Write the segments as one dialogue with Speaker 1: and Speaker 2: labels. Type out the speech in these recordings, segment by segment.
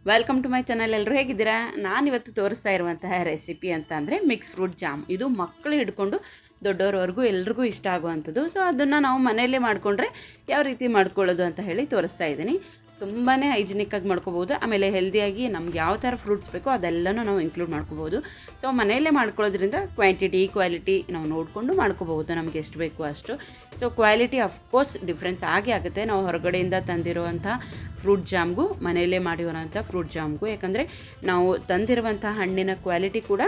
Speaker 1: Welcome to my channel. ಎಲ್ಲರೂ ಹೇಗಿದ್ದೀರಾ? ನಾನಿವತ್ತು ತೋರಿಸ್ತಾ ಇರುವಂತಹ ರೆಸಿಪಿ ಅಂತ ಅಂದರೆ ಮಿಕ್ಸ್ ಫ್ರೂಟ್ ಜಾಮ್. ಇದು ಮಕ್ಕಳು ಹಿಡ್ಕೊಂಡು ದೊಡ್ಡವ್ರವರೆಗೂ ಎಲ್ರಿಗೂ ಇಷ್ಟ ಆಗುವಂಥದ್ದು. ಸೊ ಅದನ್ನು ನಾವು ಮನೆಯಲ್ಲೇ ಮಾಡಿಕೊಂಡ್ರೆ ಯಾವ ರೀತಿ ಮಾಡ್ಕೊಳ್ಳೋದು ಅಂತ ಹೇಳಿ ತೋರಿಸ್ತಾ ಇದ್ದೀನಿ. ತುಂಬಾ ಹೈಜಿನಿಕ್ಕಾಗಿ ಮಾಡ್ಕೋಬೋದು. ಆಮೇಲೆ ಹೆಲ್ದಿಯಾಗಿ ನಮ್ಗೆ ಯಾವ ಥರ ಫ್ರೂಟ್ಸ್ ಬೇಕೋ ಅದೆಲ್ಲನೂ ನಾವು ಇನ್ಕ್ಲೂಡ್ ಮಾಡ್ಕೋಬೋದು. ಸೊ ಮನೆಯಲ್ಲೇ ಮಾಡ್ಕೊಳ್ಳೋದ್ರಿಂದ ಕ್ವಾಂಟಿಟಿ ಕ್ವಾಲಿಟಿ ನಾವು ನೋಡಿಕೊಂಡು ಮಾಡ್ಕೋಬೋದು, ನಮಗೆ ಎಷ್ಟು ಬೇಕು ಅಷ್ಟು. ಸೊ ಕ್ವಾಲಿಟಿ ಅಫ್ಕೋರ್ಸ್ ಡಿಫ್ರೆನ್ಸ್ ಆಗೇ ಆಗುತ್ತೆ ನಾವು ಹೊರಗಡೆಯಿಂದ ತಂದಿರುವಂಥ ಫ್ರೂಟ್ ಜಾಮ್ಗೂ ಮನೆಯಲ್ಲೇ ಮಾಡಿರೋಂಥ ಫ್ರೂಟ್ ಜಾಮ್ಗೂ. ಯಾಕಂದರೆ ನಾವು ತಂದಿರುವಂಥ ಹಣ್ಣಿನ ಕ್ವಾಲಿಟಿ ಕೂಡ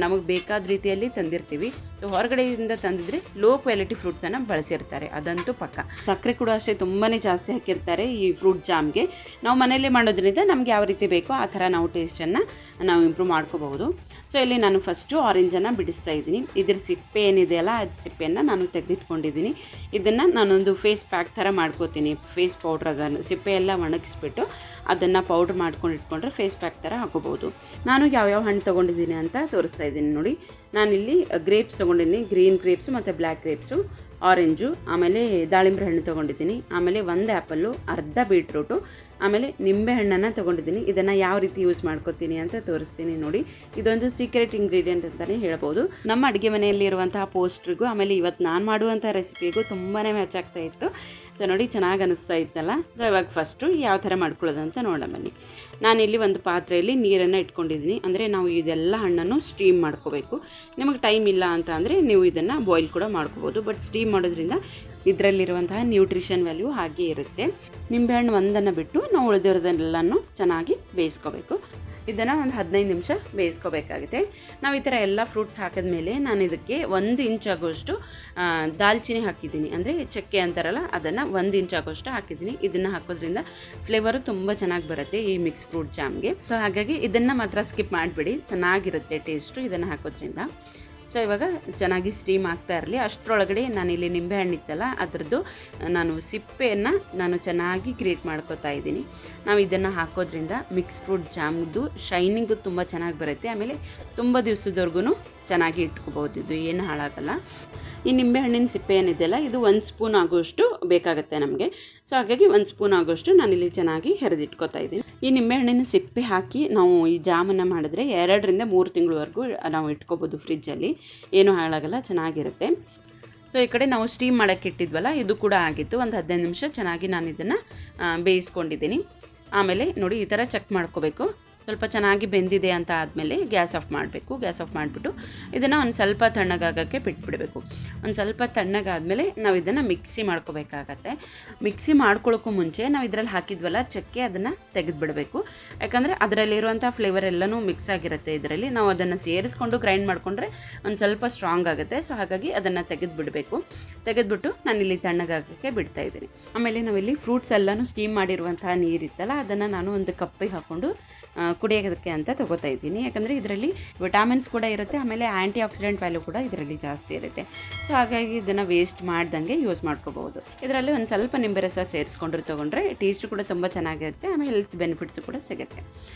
Speaker 1: ನಮಗೆ ಬೇಕಾದ ರೀತಿಯಲ್ಲಿ ತಂದಿರ್ತೀವಿ. ಸೊ ಹೊರಗಡೆಯಿಂದ ತಂದಿದ್ರೆ ಲೋ ಕ್ವಾಲಿಟಿ ಫ್ರೂಟ್ಸನ್ನು ಬಳಸಿರ್ತಾರೆ, ಅದಂತೂ ಪಕ್ಕ. ಸಕ್ಕರೆ ಕೂಡ ಅಷ್ಟೇ ತುಂಬಾ ಜಾಸ್ತಿ ಹಾಕಿರ್ತಾರೆ ಈ ಫ್ರೂಟ್ ಜಾಮ್ಗೆ. ನಾವು ಮನೆಯಲ್ಲೇ ಮಾಡೋದ್ರಿಂದ ನಮ್ಗೆ ಯಾವ ರೀತಿ ಬೇಕೋ ಆ ಥರ ನಾವು ಟೇಸ್ಟನ್ನು ನಾವು ಇಂಪ್ರೂವ್ ಮಾಡ್ಕೋಬಹುದು. ಸೊ ಇಲ್ಲಿ ನಾನು ಫಸ್ಟು ಆರೆಂಜನ್ನು ಬಿಡಿಸ್ತಾ ಇದ್ದೀನಿ. ಇದ್ರ ಸಿಪ್ಪೆ ಏನಿದೆಯಲ್ಲ ಅದು ಸಿಪ್ಪೆಯನ್ನು ನಾನು ತೆಗೆದಿಟ್ಕೊಂಡಿದ್ದೀನಿ. ಇದನ್ನು ನಾನೊಂದು ಫೇಸ್ ಪ್ಯಾಕ್ ಥರ ಮಾಡ್ಕೋತೀನಿ. ಫೇಸ್ ಪೌಡ್ರ್ ಅದನ್ನು ಸಿಪ್ಪೆ ಎಲ್ಲ ಒಣಗಿಸ್ಬಿಟ್ಟು ಅದನ್ನು ಪೌಡ್ರ್ ಮಾಡ್ಕೊಂಡು ಇಟ್ಕೊಂಡ್ರೆ ಫೇಸ್ ಪ್ಯಾಕ್ ಥರ ಹಾಕೋಬೋದು. ನಾನು ಯಾವ್ಯಾವ ಹಣ್ಣು ತೊಗೊಂಡಿದ್ದೀನಿ ಅಂತ ತೋರಿಸ್ತಾ ಇದ್ದೀನಿ ನೋಡಿ. ನಾನಿಲ್ಲಿ ಗ್ರೇಪ್ಸ್ ತೊಗೊಂಡಿದ್ದೀನಿ, ಗ್ರೀನ್ ಗ್ರೇಪ್ಸು ಮತ್ತು ಬ್ಲ್ಯಾಕ್ ಗ್ರೇಪ್ಸು, ಆರೆಂಜು, ಆಮೇಲೆ ದಾಳಿಂಬೆ ಹಣ್ಣು ತೊಗೊಂಡಿದ್ದೀನಿ, ಆಮೇಲೆ ಒಂದು ಆ್ಯಪಲ್ಲು, ಅರ್ಧ ಬೀಟ್ರೂಟು, ಆಮೇಲೆ ನಿಂಬೆ ಹಣ್ಣನ್ನು ತೊಗೊಂಡಿದ್ದೀನಿ. ಇದನ್ನು ಯಾವ ರೀತಿ ಯೂಸ್ ಮಾಡ್ಕೊತೀನಿ ಅಂತ ತೋರಿಸ್ತೀನಿ ನೋಡಿ. ಇದೊಂದು ಸೀಕ್ರೆಟ್ ಇಂಗ್ರೀಡಿಯೆಂಟ್ ಅಂತಲೇ ಹೇಳ್ಬೋದು. ನಮ್ಮ ಅಡುಗೆ ಮನೆಯಲ್ಲಿ ಇರುವಂತಹ ಪೋಸ್ಟ್ರಿಗೂ ಆಮೇಲೆ ಇವತ್ತು ನಾನು ಮಾಡುವಂಥ ರೆಸಿಪಿಗೂ ತುಂಬಾ ಮ್ಯಾಚ್ ಆಗ್ತಾ ಇತ್ತು. ಸೊ ನೋಡಿ, ಚೆನ್ನಾಗಿ ಅನ್ನಿಸ್ತಾ ಇತ್ತಲ್ಲ. ಸೊ ಇವಾಗ ಫಸ್ಟು ಯಾವ ಥರ ಮಾಡ್ಕೊಳ್ಳೋದು ಅಂತ ನೋಡೋಣ ಬನ್ನಿ. ನಾನಿಲ್ಲಿ ಒಂದು ಪಾತ್ರೆಯಲ್ಲಿ ನೀರನ್ನು ಇಟ್ಕೊಂಡಿದ್ದೀನಿ. ಅಂದರೆ ನಾವು ಇದೆಲ್ಲ ಹಣ್ಣನ್ನು ಸ್ಟೀಮ್ ಮಾಡ್ಕೋಬೇಕು. ನಿಮಗೆ ಟೈಮ್ ಇಲ್ಲ ಅಂತ ಅಂದರೆ ನೀವು ಇದನ್ನು ಬಾಯ್ಲ್ ಕೂಡ ಮಾಡ್ಕೋಬೋದು. ಬಟ್ ಸ್ಟೀಮ್ ಮಾಡೋದ್ರಿಂದ ಇದರಲ್ಲಿರುವಂತಹ ನ್ಯೂಟ್ರಿಷನ್ ವ್ಯಾಲ್ಯೂ ಹಾಗೆ ಇರುತ್ತೆ. ನಿಂಬೆಹಣ್ಣು ಒಂದನ್ನು ಬಿಟ್ಟು ನಾವು ಉಳಿದಿರೋದೆಲ್ಲನೂ ಚೆನ್ನಾಗಿ ಬೇಯಿಸ್ಕೋಬೇಕು. ಇದನ್ನು ಒಂದು 15 ನಿಮಿಷ ಬೇಯಿಸ್ಕೋಬೇಕಾಗುತ್ತೆ. ನಾವು ಈ ಥರ ಎಲ್ಲ ಫ್ರೂಟ್ಸ್ ಹಾಕಿದ್ಮೇಲೆ ನಾನು ಇದಕ್ಕೆ 1 ಇಂಚ್ ಆಗೋಷ್ಟು ದಾಲ್ಚಿನ್ನಿ ಹಾಕಿದ್ದೀನಿ. ಅಂದರೆ ಚಕ್ಕೆ ಅಂತಾರಲ್ಲ, ಅದನ್ನು 1 ಇಂಚ್ ಆಗೋಷ್ಟು ಹಾಕಿದ್ದೀನಿ. ಇದನ್ನು ಹಾಕೋದ್ರಿಂದ ಫ್ಲೇವರು ತುಂಬ ಚೆನ್ನಾಗಿ ಬರುತ್ತೆ ಈ ಮಿಕ್ಸ್ ಫ್ರೂಟ್ ಜಾಮ್ಗೆ. ಸೊ ಹಾಗಾಗಿ ಇದನ್ನು ಮಾತ್ರ ಸ್ಕಿಪ್ ಮಾಡಿಬಿಡಿ, ಚೆನ್ನಾಗಿರುತ್ತೆ ಟೇಸ್ಟು ಇದನ್ನು ಹಾಕೋದ್ರಿಂದ. ಸೊ ಇವಾಗ ಚೆನ್ನಾಗಿ ಸ್ಟೀಮ್ ಆಗ್ತಾ ಇರಲಿ. ಅಷ್ಟರೊಳಗಡೆ ನಾನಿಲ್ಲಿ ನಿಂಬೆಹಣ್ಣು ಇತ್ತಲ್ಲ ಅದರದ್ದು ನಾನು ಸಿಪ್ಪೆಯನ್ನು ನಾನು ಚೆನ್ನಾಗಿ ಕ್ರಿಯೇಟ್ ಮಾಡ್ಕೋತಾ ಇದ್ದೀನಿ. ನಾವು ಇದನ್ನು ಹಾಕೋದ್ರಿಂದ ಮಿಕ್ಸ್ ಫ್ರೂಟ್ ಜಾಮ್ದು ಶೈನಿಂಗು ತುಂಬ ಚೆನ್ನಾಗಿ ಬರುತ್ತೆ. ಆಮೇಲೆ ತುಂಬ ದಿವಸದವರೆಗೂ ಚೆನ್ನಾಗಿ ಇಟ್ಕೋಬೋದು, ಇದು ಏನು ಹಾಳಾಗಲ್ಲ. ಈ ನಿಂಬೆಹಣ್ಣಿನ ಸಿಪ್ಪೆ ಏನಿದೆಯಲ್ಲ ಇದು 1 ಸ್ಪೂನ್ ಆಗೋಷ್ಟು ಬೇಕಾಗುತ್ತೆ ನಮಗೆ. ಸೊ ಹಾಗಾಗಿ 1 ಸ್ಪೂನ್ ಆಗೋಷ್ಟು ನಾನಿಲ್ಲಿ ಚೆನ್ನಾಗಿ ಹೆರೆದಿಟ್ಕೋತಾ ಇದ್ದೀನಿ. ಈ ನಿಂಬೆಹಣ್ಣಿನ ಸಿಪ್ಪೆ ಹಾಕಿ ನಾವು ಈ ಜಾಮನ್ನು ಮಾಡಿದ್ರೆ 2 ರಿಂದ 3 ತಿಂಗಳವರೆಗೂ ನಾವು ಇಟ್ಕೋಬೋದು ಫ್ರಿಜ್ಜಲ್ಲಿ, ಏನೂ ಹಾಳಾಗಲ್ಲ, ಚೆನ್ನಾಗಿರುತ್ತೆ. ಸೊ ಈ ಕಡೆ ನಾವು ಸ್ಟೀಮ್ ಮಾಡೋಕ್ಕೆ ಇಟ್ಟಿದ್ವಲ್ಲ ಇದು ಕೂಡ ಆಗಿತ್ತು. ಒಂದು 15 ನಿಮಿಷ ಚೆನ್ನಾಗಿ ನಾನು ಇದನ್ನು ಬೇಯಿಸ್ಕೊಂಡಿದ್ದೀನಿ. ಆಮೇಲೆ ನೋಡಿ ಈ ಥರ ಚೆಕ್ ಮಾಡ್ಕೋಬೇಕು. ಸ್ವಲ್ಪ ಚೆನ್ನಾಗಿ ಬೆಂದಿದೆ ಅಂತ ಆದಮೇಲೆ ಗ್ಯಾಸ್ ಆಫ್ ಮಾಡಬೇಕು. ಗ್ಯಾಸ್ ಆಫ್ ಮಾಡಿಬಿಟ್ಟು ಇದನ್ನು ಒಂದು ಸ್ವಲ್ಪ ತಣ್ಣಗಾಗೋಕ್ಕೆ ಬಿಟ್ಬಿಡಬೇಕು. ಒಂದು ಸ್ವಲ್ಪ ತಣ್ಣಗಾದಮೇಲೆ ನಾವು ಇದನ್ನು ಮಿಕ್ಸಿ ಮಾಡ್ಕೋಬೇಕಾಗತ್ತೆ. ಮಿಕ್ಸಿ ಮಾಡ್ಕೊಳ್ಳೋಕ್ಕೂ ಮುಂಚೆ ನಾವು ಇದರಲ್ಲಿ ಹಾಕಿದ್ವಲ್ಲ ಚಕ್ಕೆ, ಅದನ್ನು ತೆಗೆದುಬಿಡಬೇಕು. ಯಾಕಂದರೆ ಅದರಲ್ಲಿರುವಂಥ ಫ್ಲೇವರ್ ಎಲ್ಲನೂ ಮಿಕ್ಸ್ ಆಗಿರುತ್ತೆ ಇದರಲ್ಲಿ. ನಾವು ಅದನ್ನು ಸೇರಿಸ್ಕೊಂಡು ಗ್ರೈಂಡ್ ಮಾಡಿಕೊಂಡ್ರೆ ಒಂದು ಸ್ವಲ್ಪ ಸ್ಟ್ರಾಂಗ್ ಆಗುತ್ತೆ. ಸೊ ಹಾಗಾಗಿ ಅದನ್ನು ತೆಗೆದುಬಿಡಬೇಕು. ತೆಗೆದುಬಿಟ್ಟು ನಾನಿಲ್ಲಿ ತಣ್ಣಗಾಗೋಕ್ಕೆ ಬಿಡ್ತಾ ಇದ್ದೀನಿ. ಆಮೇಲೆ ನಾವಿಲ್ಲಿ ಫ್ರೂಟ್ಸ್ ಎಲ್ಲನೂ ಸ್ಟೀಮ್ ಮಾಡಿರುವಂತಹ ನೀರಿತ್ತಲ್ಲ ಅದನ್ನು ನಾನು ಒಂದು ಕಪ್ಪಿಗೆ ಹಾಕ್ಕೊಂಡು ಕುಡಿಯೋದಕ್ಕೆ ಅಂತ ತೊಗೋತಾ ಇದ್ದೀನಿ. ಯಾಕಂದರೆ ಇದರಲ್ಲಿ ವಿಟಾಮಿನ್ಸ್ ಕೂಡ ಇರುತ್ತೆ, ಆಮೇಲೆ ಆ್ಯಂಟಿ ಆಕ್ಸಿಡೆಂಟ್ ವ್ಯಾಲ್ಯೂ ಕೂಡ ಇದರಲ್ಲಿ ಜಾಸ್ತಿ ಇರುತ್ತೆ. ಸೊ ಹಾಗಾಗಿ ಇದನ್ನು ವೇಸ್ಟ್ ಮಾಡ್ದಂಗೆ ಯೂಸ್ ಮಾಡ್ಕೋಬಹುದು. ಇದರಲ್ಲಿ ಒಂದು ಸ್ವಲ್ಪ ನಿಂಬೆ ರಸ ಸೇರಿಸ್ಕೊಂಡ್ರೆ ತೊಗೊಂಡ್ರೆ ಟೇಸ್ಟ್ ಕೂಡ ತುಂಬ ಚೆನ್ನಾಗಿರುತ್ತೆ, ಆಮೇಲೆ ಹೆಲ್ತ್ ಬೆನಿಫಿಟ್ಸು ಕೂಡ ಸಿಗುತ್ತೆ.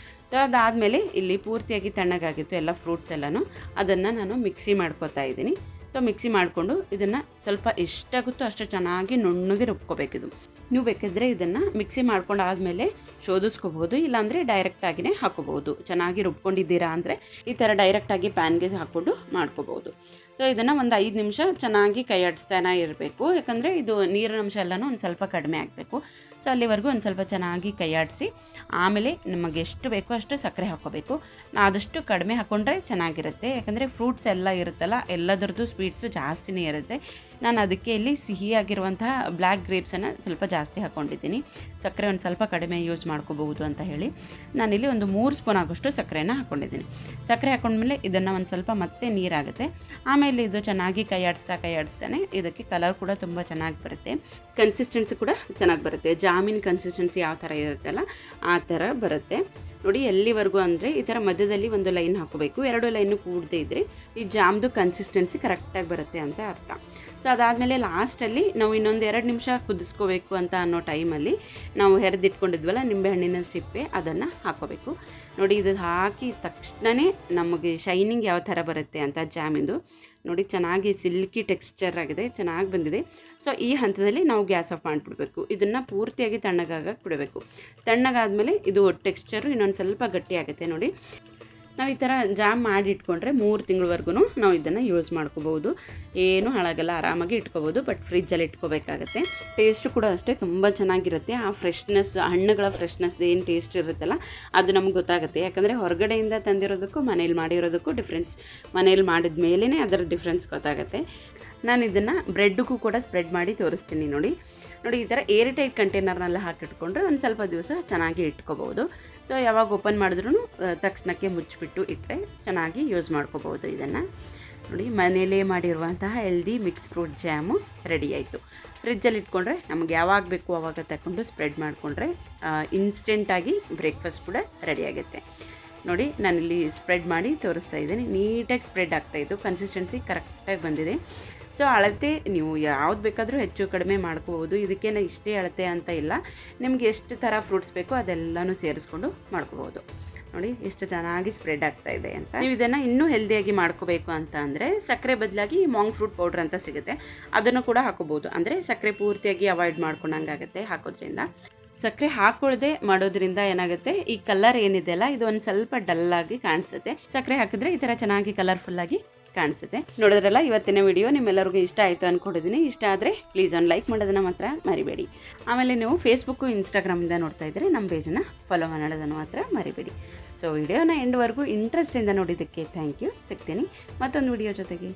Speaker 1: ಸೊ ಅದಾದಮೇಲೆ ಇಲ್ಲಿ ಪೂರ್ತಿಯಾಗಿ ತಣ್ಣಗಾಗಿತ್ತು ಎಲ್ಲ ಫ್ರೂಟ್ಸ್ ಎಲ್ಲನೂ, ಅದನ್ನು ನಾನು ಮಿಕ್ಸಿ ಮಾಡ್ಕೋತಾ ಇದ್ದೀನಿ. ಸೊ ಮಿಕ್ಸಿ ಮಾಡಿಕೊಂಡು ಇದನ್ನು ಸ್ವಲ್ಪ ಎಷ್ಟಾಗುತ್ತೋ ಅಷ್ಟು ಚೆನ್ನಾಗಿ ನುಣ್ಣಗೆ ರುಬ್ಕೋಬೇಕಿದು. ನೀವು ಬೇಕಿದ್ರೆ ಇದನ್ನು ಮಿಕ್ಸಿ ಮಾಡ್ಕೊಂಡು ಆದಮೇಲೆ ಶೋಧಿಸ್ಕೋಬೋದು, ಇಲ್ಲಾಂದರೆ ಡೈರೆಕ್ಟಾಗಿಯೇ ಹಾಕೋಬೋದು. ಚೆನ್ನಾಗಿ ರುಬ್ಕೊಂಡಿದ್ದೀರಾ ಅಂದರೆ ಈ ಥರ ಡೈರೆಕ್ಟಾಗಿ ಪ್ಯಾನ್ಗೆ ಹಾಕ್ಕೊಂಡು ಮಾಡ್ಕೋಬೋದು. ಸೊ ಇದನ್ನು ಒಂದು 5 ನಿಮಿಷ ಚೆನ್ನಾಗಿ ಕೈ ಆಡಿಸ್ತಾನೆ ಇರಬೇಕು. ಯಾಕಂದರೆ ಇದು ನೀರಿನ ಅಂಶ ಎಲ್ಲನೂ ಒಂದು ಸ್ವಲ್ಪ ಕಡಿಮೆ ಆಗಬೇಕು. ಸೊ ಅಲ್ಲಿವರೆಗೂ ಒಂದು ಸ್ವಲ್ಪ ಚೆನ್ನಾಗಿ ಕೈ ಆಡಿಸಿ ಆಮೇಲೆ ನಮಗೆ ಎಷ್ಟು ಬೇಕೋ ಅಷ್ಟು ಸಕ್ಕರೆ ಹಾಕ್ಕೋಬೇಕು. ಆದಷ್ಟು ಕಡಿಮೆ ಹಾಕ್ಕೊಂಡ್ರೆ ಚೆನ್ನಾಗಿರುತ್ತೆ. ಯಾಕಂದರೆ ಫ್ರೂಟ್ಸ್ ಎಲ್ಲ ಇರುತ್ತಲ್ಲ ಎಲ್ಲದರದ್ದು ಸ್ವೀಟ್ಸು ಜಾಸ್ತಿನೇ ಇರುತ್ತೆ. ನಾನು ಅದಕ್ಕೆ ಇಲ್ಲಿ ಸಿಹಿಯಾಗಿರುವಂತಹ ಬ್ಲ್ಯಾಕ್ ಗ್ರೇಪ್ಸನ್ನು ಸ್ವಲ್ಪ ಜಾಸ್ತಿ ಹಾಕ್ಕೊಂಡಿದ್ದೀನಿ. ಸಕ್ಕರೆ ಒಂದು ಸ್ವಲ್ಪ ಕಡಿಮೆ ಯೂಸ್ ಮಾಡ್ಕೋಬಹುದು ಅಂತ ಹೇಳಿ ನಾನಿಲ್ಲಿ ಒಂದು 3 ಸ್ಪೂನ್ ಆಗೋಷ್ಟು ಸಕ್ಕರೆಯನ್ನು ಹಾಕ್ಕೊಂಡಿದ್ದೀನಿ. ಸಕ್ಕರೆ ಹಾಕ್ಕೊಂಡ್ಮೇಲೆ ಇದನ್ನು ಒಂದು ಸ್ವಲ್ಪ ಮತ್ತೆ ನೀರಾಗುತ್ತೆ. ಆಮೇಲೆ ಇದು ಚೆನ್ನಾಗಿ ಕೈ ಆಡಿಸ್ತಾನೆ ಇದಕ್ಕೆ ಕಲರ್ ಕೂಡ ತುಂಬ ಚೆನ್ನಾಗಿ ಬರುತ್ತೆ, ಕನ್ಸಿಸ್ಟೆನ್ಸಿ ಕೂಡ ಚೆನ್ನಾಗಿ ಬರುತ್ತೆ. ಜಾಮಿನ್ ಕನ್ಸಿಸ್ಟೆನ್ಸಿ ಯಾವ ಥರ ಇರುತ್ತಲ್ಲ ಆ ಥರ ಬರುತ್ತೆ ನೋಡಿ. ಎಲ್ಲಿವರೆಗೂ ಅಂದರೆ ಈ ಥರ ಮಧ್ಯದಲ್ಲಿ ಒಂದು ಲೈನ್ ಹಾಕೋಬೇಕು. 2 ಲೈನು ಕೂಡದೇ ಇದ್ದರೆ ಈ ಜಾಮ್ದು ಕನ್ಸಿಸ್ಟೆನ್ಸಿ ಕರೆಕ್ಟಾಗಿ ಬರುತ್ತೆ ಅಂತ ಅರ್ಥ. ಸೊ ಅದಾದಮೇಲೆ ಲಾಸ್ಟಲ್ಲಿ ನಾವು ಇನ್ನೊಂದು 2 ನಿಮಿಷ ಕುದಿಸ್ಕೋಬೇಕು ಅಂತ ಅನ್ನೋ ಟೈಮಲ್ಲಿ ನಾವು ಹೆರೆದಿಟ್ಕೊಂಡಿದ್ವಲ್ಲ ನಿಂಬೆಹಣ್ಣಿನ ಸಿಪ್ಪೆ ಅದನ್ನು ಹಾಕೋಬೇಕು ನೋಡಿ. ಇದು ಹಾಕಿ ತಕ್ಷಣವೇ ನಮಗೆ ಶೈನಿಂಗ್ ಯಾವ ಥರ ಬರುತ್ತೆ ಅಂತ ಜಾಮಿಂದು ನೋಡಿ ಚೆನ್ನಾಗಿ ಸಿಲ್ಕಿ ಟೆಕ್ಸ್ಚರ್ ಆಗಿದೆ, ಚೆನ್ನಾಗಿ ಬಂದಿದೆ. ಸೊ ಈ ಹಂತದಲ್ಲಿ ನಾವು ಗ್ಯಾಸ್ ಆಫ್ ಮಾಡಿಬಿಡ್ಬೇಕು. ಇದನ್ನು ಪೂರ್ತಿಯಾಗಿ ತಣ್ಣಗಾಗಕ್ಕೆ ಬಿಡಬೇಕು. ತಣ್ಣಗಾದಮೇಲೆ ಇದು ಟೆಕ್ಸ್ಚರು ಇನ್ನೊಂದು ಸ್ವಲ್ಪ ಗಟ್ಟಿ ಆಗುತ್ತೆ ನೋಡಿ. ನಾವು ಈ ಥರ ಜಾಮ್ ಮಾಡಿ ಇಟ್ಕೊಂಡ್ರೆ 3 ತಿಂಗಳವರೆಗೂ ನಾವು ಇದನ್ನು ಯೂಸ್ ಮಾಡ್ಕೋಬೋದು. ಏನೂ ಹಾಳಾಗಲ್ಲ, ಆರಾಮಾಗಿ ಇಟ್ಕೋಬೋದು. ಬಟ್ ಫ್ರಿಜ್ಜಲ್ಲಿ ಇಟ್ಕೋಬೇಕಾಗತ್ತೆ. ಟೇಸ್ಟು ಕೂಡ ಅಷ್ಟೇ ತುಂಬ ಚೆನ್ನಾಗಿರುತ್ತೆ. ಆ ಫ್ರೆಶ್ನೆಸ್, ಹಣ್ಣುಗಳ ಫ್ರೆಶ್ನೆಸ್ ಏನು ಟೇಸ್ಟ್ ಇರುತ್ತಲ್ಲ ಅದು ನಮ್ಗೆ ಗೊತ್ತಾಗುತ್ತೆ. ಯಾಕಂದರೆ ಹೊರಗಡೆಯಿಂದ ತಂದಿರೋದಕ್ಕೂ ಮನೇಲಿ ಮಾಡಿರೋದಕ್ಕೂ ಡಿಫ್ರೆನ್ಸ್, ಮನೇಲಿ ಮಾಡಿದ ಮೇಲೇ ಅದರ ಡಿಫ್ರೆನ್ಸ್ ಗೊತ್ತಾಗುತ್ತೆ. ನಾನು ಇದನ್ನು ಬ್ರೆಡ್ಗೂ ಕೂಡ ಸ್ಪ್ರೆಡ್ ಮಾಡಿ ತೋರಿಸ್ತೀನಿ ನೋಡಿ. ಈ ಥರ ಏರ್ ಟೈಟ್ ಕಂಟೈನರ್ನೆಲ್ಲ ಹಾಕಿಟ್ಕೊಂಡ್ರೆ ಒಂದು ಸ್ವಲ್ಪ ದಿವಸ ಚೆನ್ನಾಗಿ ಇಟ್ಕೋಬೋದು. ಸೊ ಯಾವಾಗ ಓಪನ್ ಮಾಡಿದ್ರೂ ತಕ್ಷಣಕ್ಕೆ ಮುಚ್ಚಿಬಿಟ್ಟು ಇಟ್ಟರೆ ಚೆನ್ನಾಗಿ ಯೂಸ್ ಮಾಡ್ಕೋಬೋದು. ಇದನ್ನು ನೋಡಿ, ಮನೇಲೇ ಮಾಡಿರುವಂತಹ healthy mix fruit jam ready ಆಯಿತು. ಫ್ರಿಜ್ಜಲ್ಲಿ ಇಟ್ಕೊಂಡ್ರೆ ನಮಗೆ ಯಾವಾಗ ಬೇಕು ಆವಾಗ ತಗೊಂಡು ಸ್ಪ್ರೆಡ್ ಮಾಡಿಕೊಂಡ್ರೆ ಇನ್ಸ್ಟೆಂಟಾಗಿ ಬ್ರೇಕ್ಫಾಸ್ಟ್ ಕೂಡ ರೆಡಿ ಆಗುತ್ತೆ. ನೋಡಿ, ನಾನಿಲ್ಲಿ ಸ್ಪ್ರೆಡ್ ಮಾಡಿ ತೋರಿಸ್ತಾ ಇದ್ದೀನಿ. ನೀಟಾಗಿ ಸ್ಪ್ರೆಡ್ ಆಗ್ತಾಯಿತ್ತು, ಕನ್ಸಿಸ್ಟೆನ್ಸಿ ಕರೆಕ್ಟಾಗಿ ಬಂದಿದೆ. ಸೊ ಅಳತೆ ನೀವು ಯಾವ್ದು ಬೇಕಾದರೂ ಹೆಚ್ಚು ಕಡಿಮೆ ಮಾಡ್ಕೋಬೋದು. ಇದಕ್ಕೇನು ಇಷ್ಟೇ ಅಳತೆ ಅಂತ ಇಲ್ಲ, ನಿಮಗೆ ಎಷ್ಟು ಥರ ಫ್ರೂಟ್ಸ್ ಬೇಕೋ ಅದೆಲ್ಲನೂ ಸೇರಿಸ್ಕೊಂಡು ಮಾಡ್ಕೋಬೋದು. ನೋಡಿ ಎಷ್ಟು ಚೆನ್ನಾಗಿ ಸ್ಪ್ರೆಡ್ ಆಗ್ತಾಯಿದೆ ಅಂತ. ನೀವು ಇದನ್ನು ಇನ್ನೂ ಹೆಲ್ದಿಯಾಗಿ ಮಾಡ್ಕೋಬೇಕು ಅಂತ ಅಂದರೆ ಸಕ್ಕರೆ ಬದಲಾಗಿ ಮಾಂಗ್ ಫ್ರೂಟ್ ಪೌಡ್ರ್ ಅಂತ ಸಿಗುತ್ತೆ, ಅದನ್ನು ಕೂಡ ಹಾಕೋಬೋದು. ಅಂದರೆ ಸಕ್ಕರೆ ಪೂರ್ತಿಯಾಗಿ ಅವಾಯ್ಡ್ ಮಾಡ್ಕೊಂಡಂಗಾಗುತ್ತೆ ಹಾಕೋದ್ರಿಂದ. ಸಕ್ಕರೆ ಹಾಕೊಳ್ಳದೆ ಮಾಡೋದ್ರಿಂದ ಏನಾಗುತ್ತೆ, ಈ ಕಲರ್ ಏನಿದೆ ಅಲ್ಲ ಇದು ಒಂದು ಸ್ವಲ್ಪ ಡಲ್ಲಾಗಿ ಕಾಣಿಸುತ್ತೆ. ಸಕ್ಕರೆ ಹಾಕಿದ್ರೆ ಈ ಥರ ಚೆನ್ನಾಗಿ ಕಲರ್ಫುಲ್ಲಾಗಿ ಕಾಣಿಸುತ್ತೆ. ನೋಡಿದ್ರಲ್ಲ, ಇವತ್ತಿನ ವಿಡಿಯೋ ನಿಮ್ಮೆಲ್ಲರಿಗೂ ಇಷ್ಟ ಆಯಿತು ಅಂದ್ಕೊಂಡಿದ್ದೀನಿ. ಇಷ್ಟ ಆದರೆ ಪ್ಲೀಸ್ ಒಂದು ಲೈಕ್ ಮಾಡೋದನ್ನು ಮಾತ್ರ ಮರಿಬೇಡಿ. ಆಮೇಲೆ ನೀವು ಫೇಸ್ಬುಕ್ಕು ಇನ್ಸ್ಟಾಗ್ರಾಮಿಂದ ನೋಡ್ತಾ ಇದ್ದರೆ ನಮ್ಮ ಪೇಜನ್ನು ಫಾಲೋ ಮಾಡೋದನ್ನು ಮಾತ್ರ ಮರಿಬೇಡಿ. ಸೊ ವಿಡಿಯೋನ ಎಂಡ್ವರೆಗೂ ಇಂಟ್ರೆಸ್ಟಿಂದ ನೋಡಿದ್ದಕ್ಕೆ ಥ್ಯಾಂಕ್ ಯು. ಸಿಗ್ತೀನಿ ಮತ್ತೊಂದು ವಿಡಿಯೋ ಜೊತೆಗೆ.